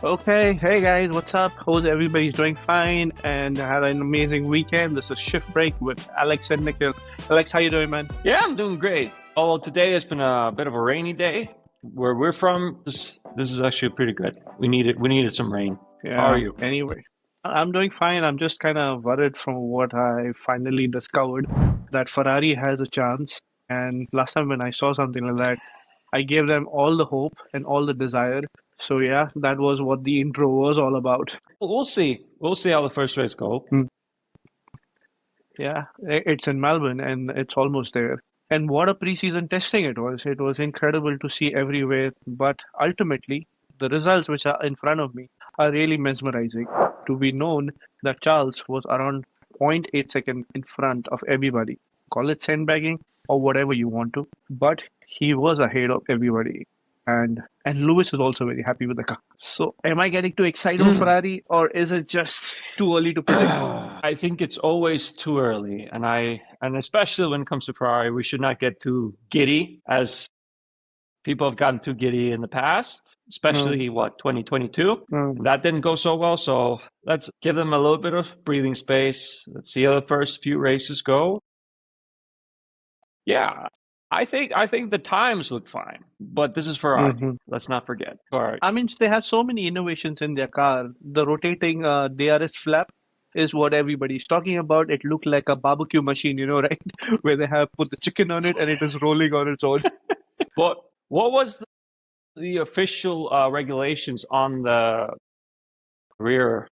Okay, hey guys, what's up? Hope everybody's doing fine and had an amazing weekend. This is Shift Break with Alex and Nikhil. Alex, how you doing, man? Yeah, I'm doing great. Although today has been a bit of a rainy day. Where we're from, this is actually pretty good. We needed some rain. How are Yeah, you? anyway, I'm doing fine. I'm just kind of worried from what I finally discovered that Ferrari has a chance. And last time when I saw something like that, I gave them all the hope and all the desire. So yeah, that was what the intro was all about. We'll see. We'll see how the first race go. Hmm. Yeah, it's in Melbourne and it's almost there. And what a preseason testing it was. It was incredible to see everywhere. But ultimately, the results which are in front of me are really mesmerizing. To be known that Charles was around zero point 0.8 second in front of everybody. Call it sandbagging or whatever you want to. But he was ahead of everybody. And Lewis is also very happy with the car. So am I getting too excited for Hmm. Ferrari or is it just too early to predict? I think it's always too early, and especially when it comes to Ferrari, we should not get too giddy, as people have gotten too giddy in the past, Mm, especially 2022. mm. That didn't go so well, so let's give them a little bit of breathing space. Let's see how the first few races go. Yeah, I think the times look fine, but this is Ferrari. Mhm. Let's not forget Ferrari. I mean, they have so many innovations in their car. The rotating DRS flap is what everybody's talking about. It looked like a barbecue machine, right? Where they have put the chicken on it and it is rolling on its own. But what was the official regulations on the rear?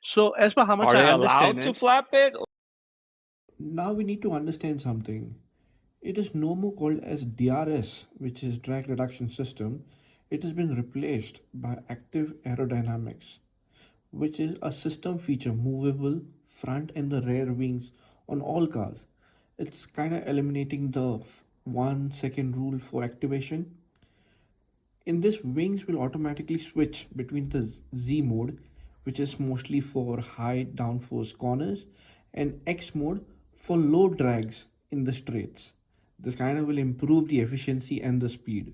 So, as per how much Are I they understand allowed to it, flap it? Now we need to understand something. It is no more called as DRS, which is drag reduction system. It has been replaced by active aerodynamics, which is a system feature movable front and the rear wings on all cars. It's kind of eliminating the 1 second rule for activation. In this, wings will automatically switch between the Z mode, which is mostly for high downforce corners, and X mode for low drags in the straights. This kind of will improve the efficiency and the speed.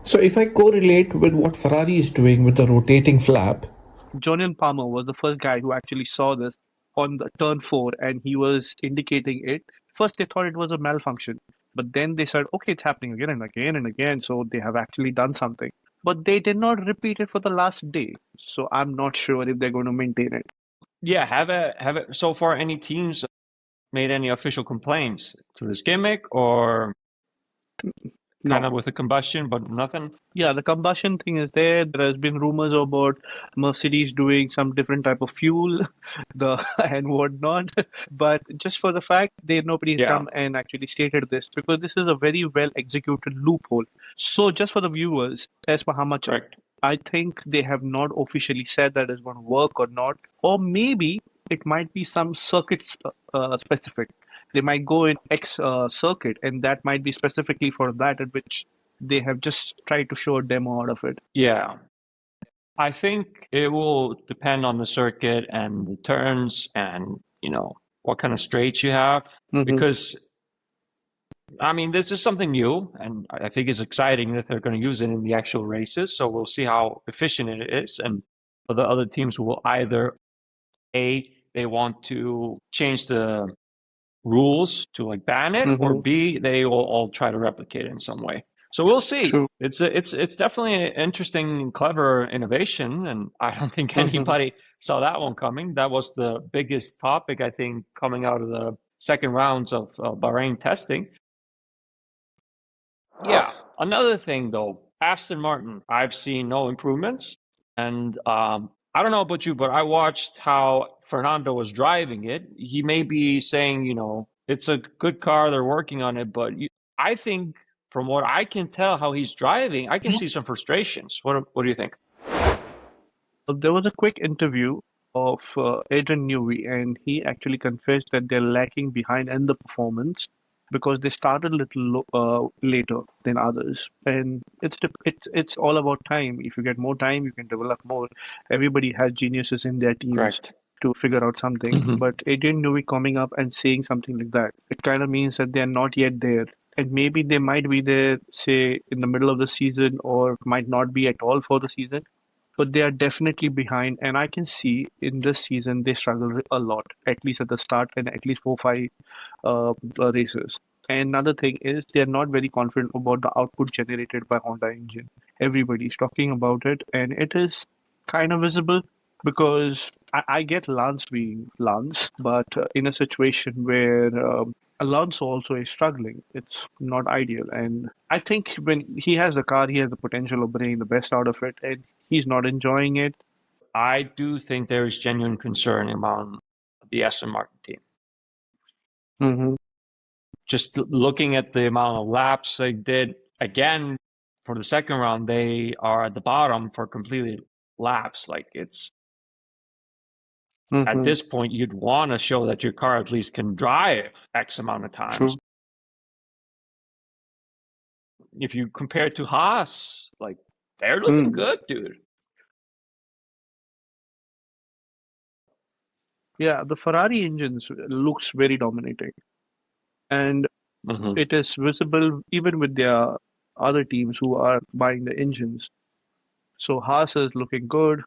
So if I correlate with what Ferrari is doing with the rotating flap, Jonian Palmer was the first guy who actually saw this on the turn four and he was indicating it. First, they thought it was a malfunction, but then they said, okay, it's happening again and again and again. So they have actually done something. But they did not repeat it for the last day. So I'm not sure if they're going to maintain it. Yeah, have it so far any teams made any official complaints to this gimmick, or kind No. of with the combustion but nothing? Yeah, the combustion thing is there. There has been rumors about Mercedes doing some different type of fuel, the and whatnot. But just for the fact, nobody's Yeah, come and actually stated this because this is a very well executed loophole. So just for the viewers, as per how much correct. I think they have not officially said that it's going to work or not, or maybe it might be some circuits specific. They might go in X circuit, and that might be specifically for that, at which they have just tried to show a demo out of it. Yeah, I think it will depend on the circuit and the turns, and what kind of straights you have, Hmm. because I mean, this is something new, and I think it's exciting that they're going to use it in the actual races. So we'll see how efficient it is, and the other teams will either A, they want to change the rules to like ban it, or Hmm. B, they will all try to replicate it in some way. So we'll see. True. It's definitely an interesting and clever innovation, and I don't think Hmm. anybody saw that one coming. That was the biggest topic, I think, coming out of the second rounds of Bahrain testing. Yeah. Another thing, though, Aston Martin, I've seen no improvements, and I don't know about you, but I watched how Fernando was driving it. He may be saying, it's a good car, they're working on it, but I think from what I can tell, how he's driving, I can see some frustrations. What do you think? There was a quick interview of Adrian Newey, and he actually confessed that they're lacking behind in the performance because they started a little later than others. And it's all about time. If you get more time, you can develop more. Everybody has geniuses in their teams Correct. to figure out something. Hmm. But Adrian Newey coming up and saying something like that, it kind of means that they're not yet there. and maybe they might be there, say, in the middle of the season or might not be at all for the season. But they are definitely behind, and I can see in this season they struggle a lot, at least at the start, and at least 4, 5 races. And another thing is they are not very confident about the output generated by Honda engine. Everybody's talking about it, and it is kind of visible because I get Lance being Lance, but in a situation where Alonso also is struggling, it's not ideal. And I think when he has the car, he has the potential of bringing the best out of it, and he's not enjoying it. I do think there is genuine concern among the Aston Martin team. Hmm. Just looking at the amount of laps they did, again, for the second round, they are at the bottom for completed laps. Like it's at Hmm. this point, you'd want to show that your car at least can drive X amount of times. True. If you compare it to Haas, like they're looking good, dude. Yeah, the Ferrari engines looks very dominating, and Mm-hmm. it is visible even with their other teams who are buying the engines. So Haas is looking good,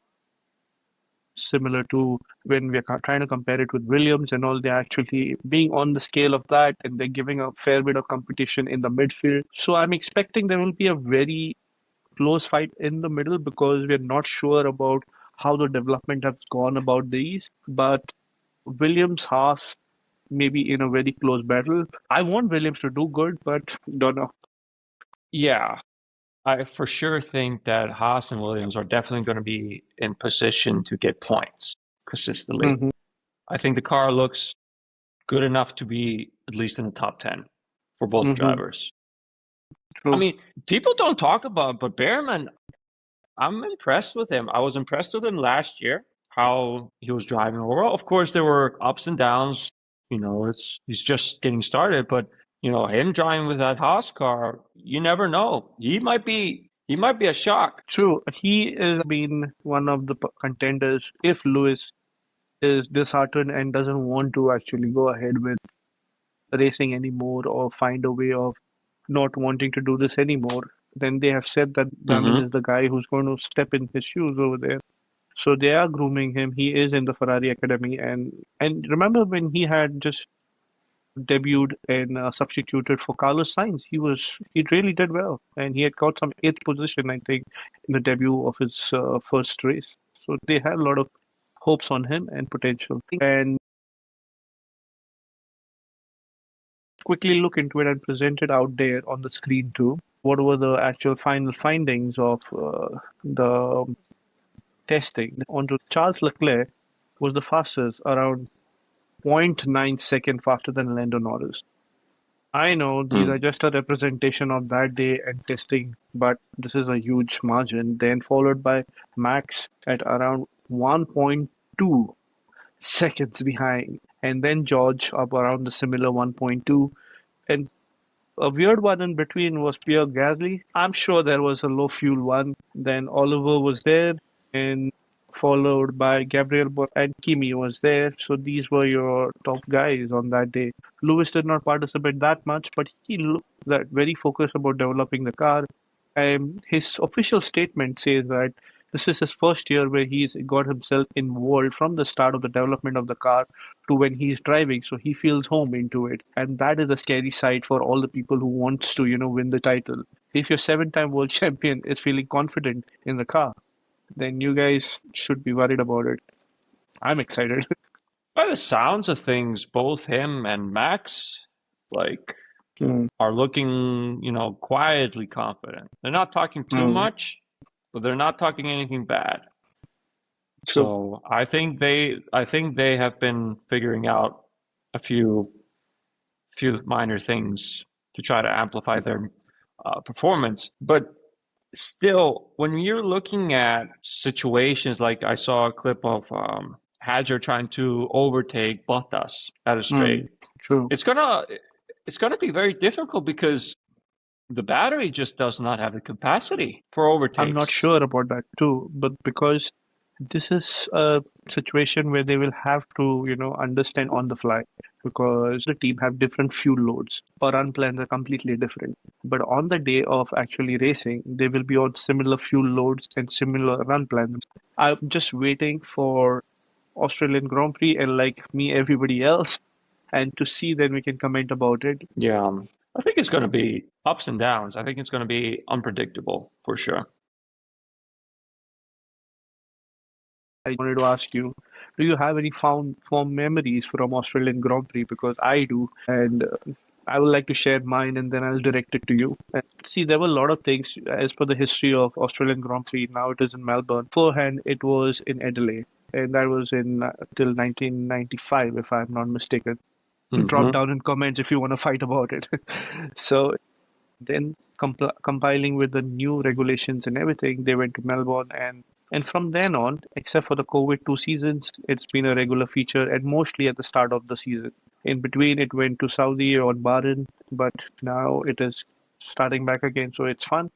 similar to when we're trying to compare it with Williams and all. They're actually being on the scale of that, and they're giving a fair bit of competition in the midfield. So I'm expecting there will be a very close fight in the middle because we're not sure about how the development has gone about these. But Williams, Haas, maybe in a very close battle. I want Williams to do good, but don't know. Yeah, I for sure think that Haas and Williams are definitely going to be in position to get points consistently. Hmm. I think the car looks good enough to be at least in the top 10 for both Hmm. drivers. I True. mean, people don't talk about, but Behrman, I'm impressed with him. I was impressed with him last year, how he was driving overall. Of course, there were ups and downs. He's just getting started, but him driving with that Haas car, you never know. He might be a shock. True. He has been one of the contenders if Lewis is disheartened and doesn't want to actually go ahead with racing anymore or find a way of not wanting to do this anymore. Then they have said that Brandon Mm-hmm. is the guy who's going to step in his shoes over there. So they are grooming him. He is in the Ferrari Academy, and remember when he had just debuted and substituted for Carlos Sainz. He really did well, and he had got some eighth position, I think, in the debut of his first race. So they had a lot of hopes on him and potential. And quickly look into it and present it out there on the screen too. What were the actual final findings of the testing? Onto Charles Leclerc was the fastest, around zero point 0.9 second faster than Lando Norris. I know these are just a representation of that day and testing, but this is a huge margin. Then followed by Max at around 1.2 seconds behind, and then George up around the similar 1.2. And a weird one in between was Pierre Gasly. I'm sure there was a low fuel one. Then Oliver was there, and followed by Gabriel and Kimi was there. So these were your top guys on that day. Lewis did not participate that much, but he looked that very focused about developing the car. His official statement says that this is his first year where he's got himself involved from the start of the development of the car to when he's driving, so he feels home into it. And that is a scary side for all the people who wants to, win the title. If your seven-time world champion is feeling confident in the car, then you guys should be worried about it. I'm excited. By the sounds of things, both him and Max, like, Mm, are looking, quietly confident. They're not talking too mm, much, but they're not talking anything bad. true. So I think they have been figuring out a few minor things to try to amplify their performance. But still, when you're looking at situations like I saw a clip of Hadjar trying to overtake Bottas at a straight, Mm, true. it's gonna be very difficult because the battery just does not have the capacity for I'm not overtakes. sure about that too, but because this is a situation where they will have to, understand on the fly. because the team have different fuel loads. Our run plans are completely different. But on the day of actually racing, they will be on similar fuel loads and similar run plans. I'm just waiting for Australian Grand Prix and like me, everybody else, and to see then we can comment about it. Yeah, I think it's going to be ups and downs. I think it's going to be unpredictable for sure. I wanted to ask you, do you have any fond memories from Australian Grand Prix? Because I do, and I would like to share mine, and then I'll direct it to you. And see, there were a lot of things as per the history of Australian Grand Prix. Now it is in Melbourne. Beforehand, it was in Adelaide, and that was in till 1995, if I'm not mistaken. Drop Hmm. down in comments if you want to fight about it. So then compiling with the new regulations and everything, they went to Melbourne, and from then on, except for the COVID 2 seasons, it's been a regular feature and mostly at the start of the season. In between, it went to Saudi or Bahrain, but now it is starting back again, so it's fun.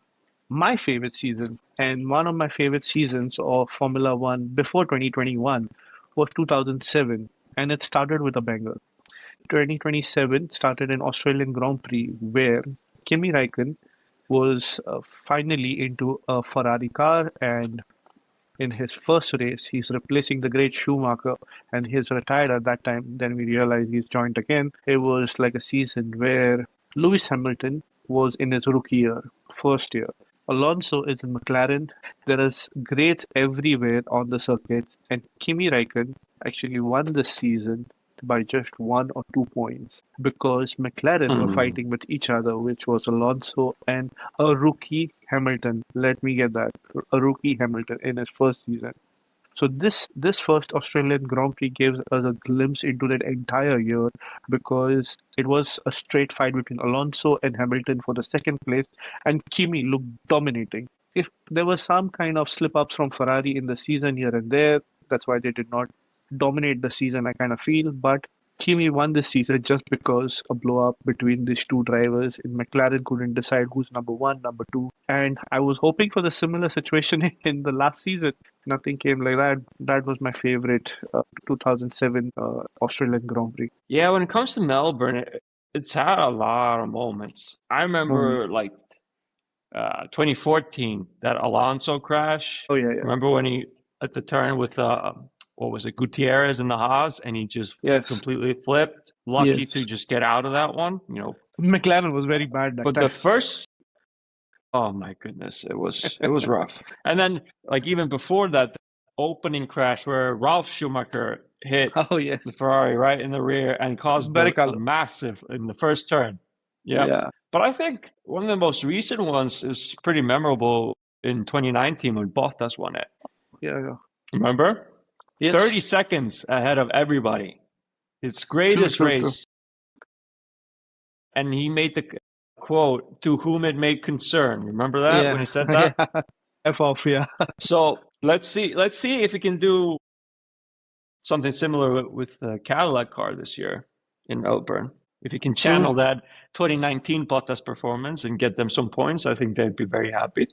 My favorite season, and one of my favorite seasons of Formula One before 2021, was 2007, and it started with a banger. 2027 started an Australian Grand Prix where Kimi Räikkönen was finally into a Ferrari car, and in his first race, he's replacing the great Schumacher, and he's retired at that time. Then we realized he's joined again. It was like a season where Lewis Hamilton was in his rookie year, first year. Alonso is in McLaren. There is greats everywhere on the circuits, and Kimi Räikkönen actually won this season by just 1 or 2 points because McLaren were Hmm. fighting with each other, which was Alonso and a rookie Hamilton. Let me get that. A rookie Hamilton in his first season. So this first Australian Grand Prix gives us a glimpse into that entire year because it was a straight fight between Alonso and Hamilton for the second place, and Kimi looked dominating. If there was some kind of slip ups from Ferrari in the season here and there, that's why they did not dominate the season, I kind of feel. But Kimi won this season just because a blow up between these two drivers in McLaren couldn't decide who's number one, number two. And I was hoping for the similar situation in the last season. Nothing came like that. That was my favorite 2007 Australian Grand Prix. Yeah, when it comes to Melbourne, it's had a lot of moments. I Oh, remember like 2014, that Alonso crash. oh yeah, yeah. Remember when he at the turn with what was it, Gutierrez in the Haas, and he just Yes, completely flipped. Lucky to yes. just get out of that one, you know. McLaren was very bad that But the time. first, oh my goodness, it was rough. And then like even before that, the opening crash where Ralph Schumacher hit Oh yeah, the Ferrari right in the rear and caused a Barrichello. massive in the first turn. Yeah. Yeah, But I think one of the most recent ones is pretty memorable in 2019 when Bottas won it. yeah, yeah. Remember? Yes, 30 seconds ahead of everybody. His true, greatest true, true. race. And he made the quote, to whom it may concern. Remember that when Yeah, he said yeah. that? F off, yeah. So let's see if he can do something similar with the Cadillac car this year in Melbourne. If he can True. channel that 2019 Bottas performance and get them some points, I think they'd be very happy.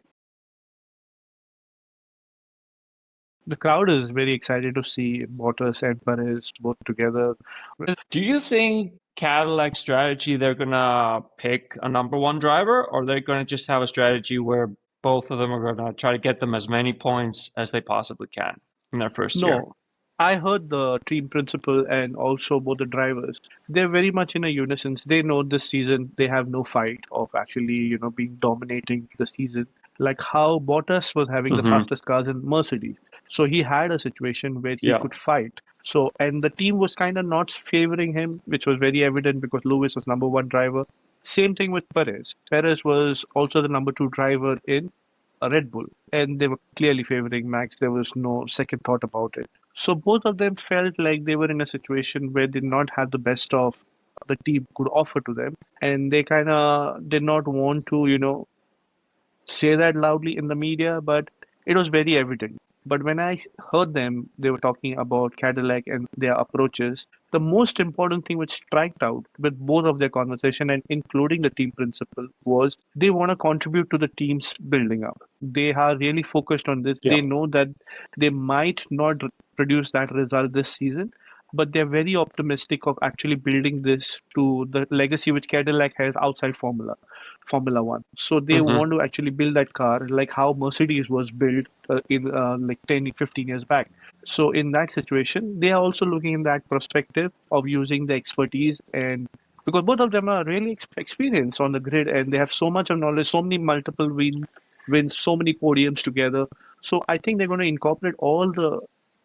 The crowd is very excited to see Bottas and Perez both together. Do you think Cadillac strategy they're gonna pick a number one driver, or they're gonna just have a strategy where both of them are gonna try to get them as many points as they possibly can in their first year? No, I heard the team principal and also both the drivers. They're very much in a unison. They know this season they have no fight of actually, being dominating the season. Like how Bottas was having the Hmm. fastest cars in Mercedes. So he had a situation where he Yeah. could fight. So, and the team was kind of not favoring him, which was very evident because Lewis was number one driver. Same thing with Perez. Perez was also the number two driver in a Red Bull, and they were clearly favoring Max. There was no second thought about it. So both of them felt like they were in a situation where they did not have the best of the team could offer to them, and they kind of did not want to, say that loudly in the media, but it was very evident. But when I heard them, they were talking about Cadillac and their approaches. The most important thing which struck out with both of their conversation and including the team principal was they want to contribute to the team's building up. They are really focused on this. Yeah. They know that they might not produce that result this season. but they're very optimistic of actually building this to the legacy which Cadillac has outside Formula One. So they Hmm. want to actually build that car like how Mercedes was built in like 10, 15 years back. So in that situation, they are also looking in that perspective of using the expertise, and because both of them are really experienced on the grid and they have so much of knowledge, so many multiple wins, so many podiums together. So I think they're going to incorporate all the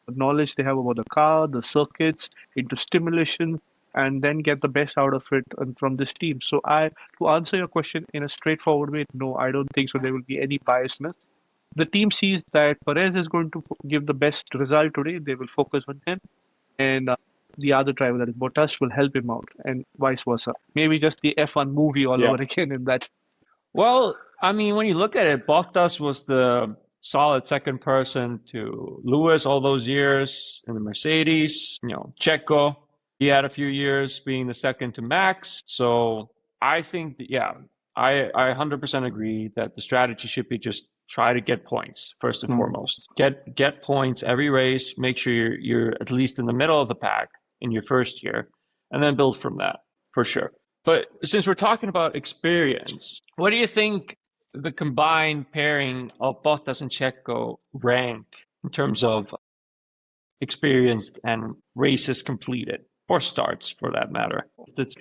knowledge they have about the car, the circuits, into stimulation, and then get the best out of it and from this team. So to answer your question in a straightforward way, no, I don't think so. There will be any biasness. The team sees that Perez is going to give the best result today. They will focus on him, and the other driver, that is Bottas, will help him out, and vice versa. Maybe just the F1 movie all Yeah. over again in that. Well, I mean, when you look at it, Bottas was the solid second person to Lewis all those years in the Mercedes. Checo, he had a few years being the second to Max. So I think that, yeah, I 100% agree that the strategy should be just try to get points first and Hmm. foremost. Get points every race. Make sure you're at least in the middle of the pack in your first year, and then build from that for sure. But since we're talking about experience, what do you think the combined pairing of Bottas and Checo rank in terms of experience and races completed, or starts for that matter?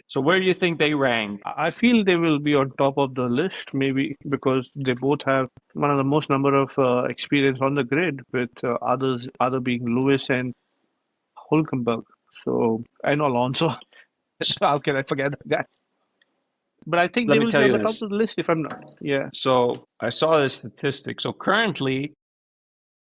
So where do you think they rank? I feel they will be on top of the list, maybe because they both have one of the most number of experience on the grid, with other being Lewis and Hulkenberg. So and Alonso. How can I forget that guy? But I think Let they me will be tell on you the top this. of the list if I'm not. Yeah. So I saw this statistic. So currently,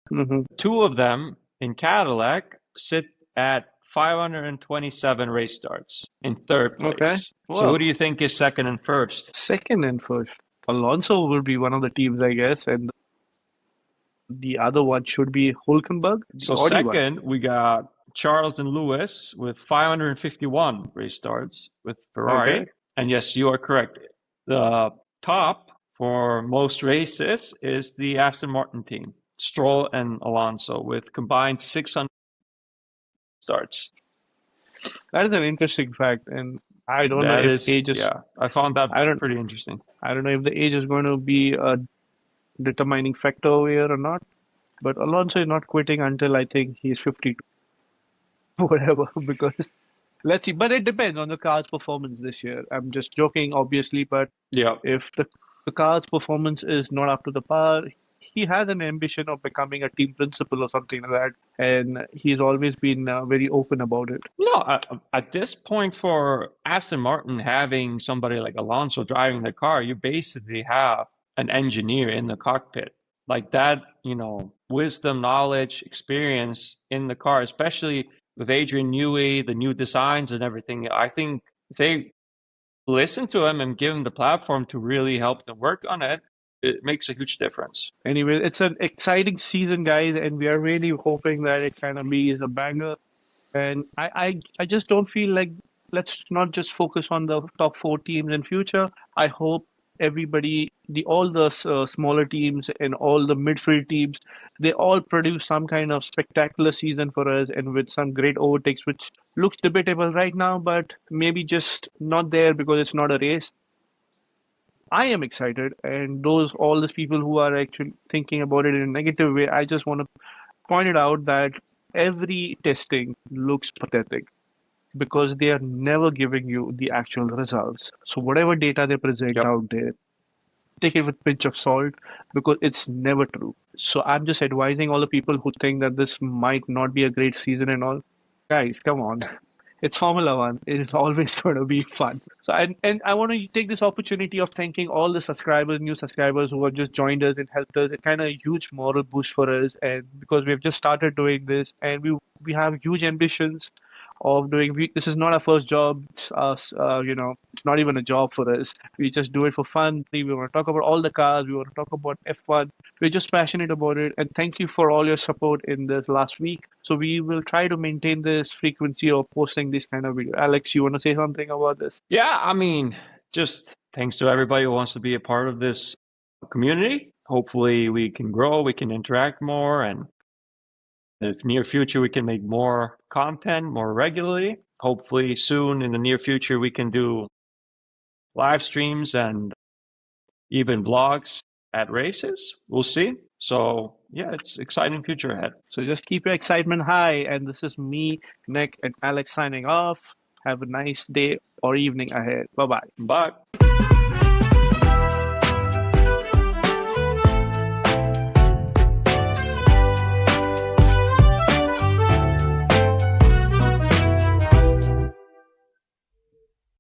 Hmm. two of them in Cadillac sit at 527 race starts in third Okay. place. So who Well, do you think is second and first? second and first. Alonso will be one of the teams, I guess, and the other one should be Hulkenberg, the So Audi one. second, we got Charles and Lewis with 551 race starts with Okay. Ferrari. And yes, you are correct. The top for most races is the Aston Martin team, Stroll and Alonso, with combined 600 starts. That is an interesting fact, and I don't know That if is, age is. yeah, I found that I don't. pretty interesting. I don't know if the age is going to be a determining factor over here or not. But Alonso is not quitting until I think he's 52, whatever. Because let's see. But it depends on the car's performance this year. I'm just joking, obviously. But Yeah. if the car's performance is not up to the par, he has an ambition of becoming a team principal or something like that. And he's always been very open about it. No, at this point for Aston Martin, having somebody like Alonso driving the car, you basically have an engineer in the cockpit. Like that, wisdom, knowledge, experience in the car, especially with Adrian Newey, the new designs and everything. I think if they listen to him and give him the platform to really help them work on it, it makes a huge difference. Anyway, it's an exciting season, guys, and we are really hoping that it kind of be a banger. And I just don't feel like let's not just focus on the top four teams in future. I hope everybody, all the smaller teams and all the midfield teams, they all produce some kind of spectacular season for us and with some great overtakes, which looks debatable right now, but maybe just not there because it's not a race. I am excited, and all those people who are actually thinking about it in a negative way, I just want to point it out that every testing looks pathetic because they are never giving you the actual results. So whatever data they present Yep. out there, take it with a pinch of salt because it's never true. So I'm just advising all the people who think that this might not be a great season and all, guys, come on. It's Formula One. It is always going to be fun. So and I want to take this opportunity of thanking all the subscribers, new subscribers who have just joined us and helped us. It's kind of a huge moral boost for us, and because we've just started doing this, and we have huge ambitions of doing. This is not our first job. It's us. It's not even a job for us. We just do it for fun. We want to talk about all the cars. We want to talk about F1. We're just passionate about it. And thank you for all your support in this last week. So we will try to maintain this frequency of posting this kind of video. Alex, you want to say something about this? Yeah, I mean, just thanks to everybody who wants to be a part of this community. Hopefully, we can grow, we can interact more, and If near future we can make more content more regularly, hopefully soon in the near future we can do live streams and even vlogs at races. We'll see. So yeah, it's exciting future ahead. So just keep your excitement high. And this is me, Nick, and Alex signing off. Have a nice day or evening ahead. Bye bye. Bye.